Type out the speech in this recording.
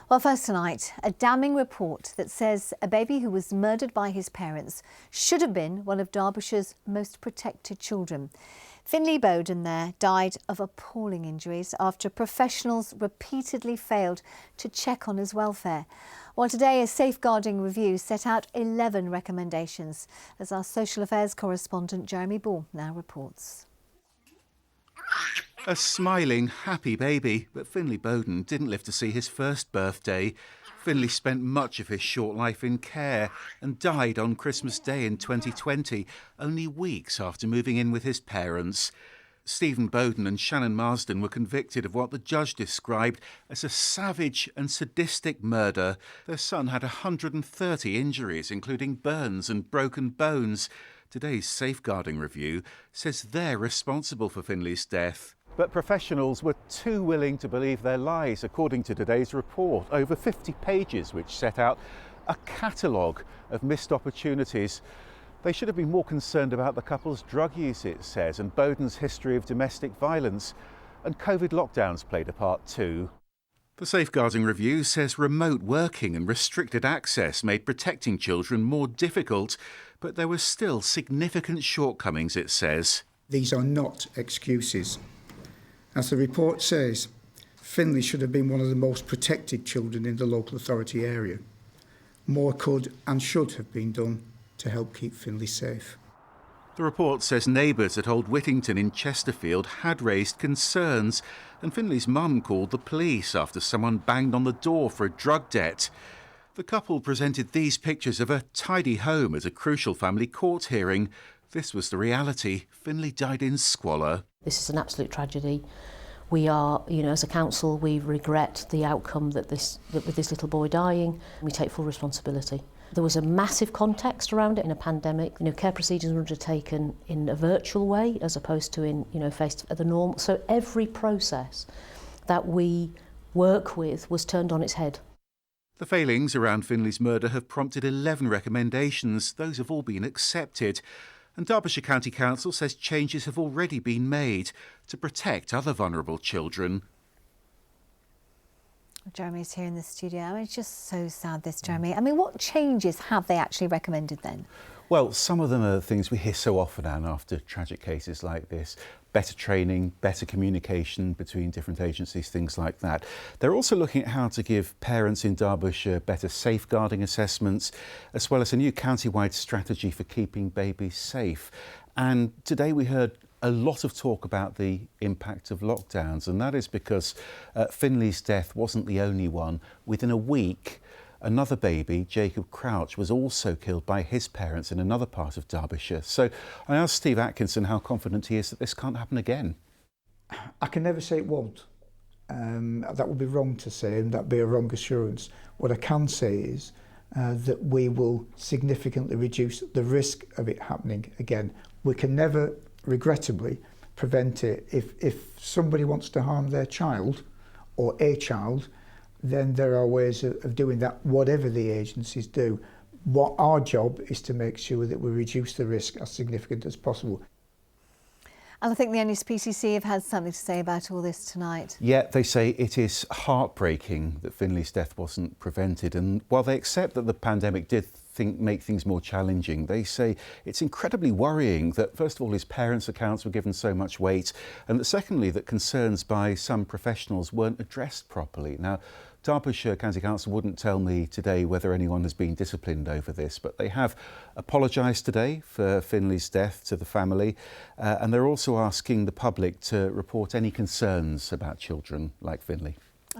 Well, first tonight, a damning report that says a baby who was murdered by his parents should have been one of Derbyshire's most protected children. Finley Boden there died of appalling injuries after professionals repeatedly failed to check on his welfare. Well, today a safeguarding review set out 11 recommendations, as our social affairs correspondent Jeremy Ball now reports. A smiling, happy baby, but Finley Boden didn't live to see his first birthday. Finley spent much of his short life in care and died on Christmas Day in 2020, only weeks after moving in with his parents. Stephen Boden and Shannon Marsden were convicted of what the judge described as a savage and sadistic murder. Their son had 130 injuries, including burns and broken bones. Today's safeguarding review says they're responsible for Finley's death. But professionals were too willing to believe their lies, according to today's report. Over 50 pages which set out a catalogue of missed opportunities. They should have been more concerned about the couple's drug use, it says, and Boden's history of domestic violence. And COVID lockdowns played a part too. The safeguarding review says remote working and restricted access made protecting children more difficult, but there were still significant shortcomings, it says. These are not excuses. As the report says, Finley should have been one of the most protected children in the local authority area. More could and should have been done to help keep Finley safe. The report says neighbours at Old Whittington in Chesterfield had raised concerns, and Finley's mum called the police after someone banged on the door for a drug debt. The couple presented these pictures of a tidy home at a crucial family court hearing. This was the reality. Finley died in squalor. This is an absolute tragedy. We are, as a council, we regret the outcome that with this little boy dying. We take full responsibility. There was a massive context around it in a pandemic. Care procedures were undertaken in a virtual way as opposed to in, face to the norm. So every process that we work with was turned on its head. The failings around Finley's murder have prompted 11 recommendations. Those have all been accepted. And Derbyshire County Council says changes have already been made to protect other vulnerable children. Jeremy's here in the studio. It's just so sad, this, Jeremy. What changes have they actually recommended then? Well, some of them are things we hear so often, Anne, after tragic cases like this. Better training, better communication between different agencies, things like that. They're also looking at how to give parents in Derbyshire better safeguarding assessments, as well as a new county-wide strategy for keeping babies safe. And today we heard a lot of talk about the impact of lockdowns, and that is because Finley's death wasn't the only one. Within a week, another baby, Jacob Crouch, was also killed by his parents in another part of Derbyshire. So I asked Steve Atkinson how confident he is that this can't happen again. I can never say it won't. That would be wrong to say, and that would be a wrong assurance. What I can say is that we will significantly reduce the risk of it happening again. We can never, regrettably, prevent it. If somebody wants to harm their child or a child, then there are ways of doing that, whatever the agencies do. What our job is to make sure that we reduce the risk as significant as possible. And I think the NSPCC have had something to say about all this tonight. Yeah, they say it is heartbreaking that Finley's death wasn't prevented. And while they accept that the pandemic did make things more challenging, they say it's incredibly worrying that, first of all, his parents' accounts were given so much weight, and that secondly, that concerns by some professionals weren't addressed properly. Now, Derbyshire County Council wouldn't tell me today whether anyone has been disciplined over this, but they have apologised today for Finley's death to the family, and they're also asking the public to report any concerns about children like Finley.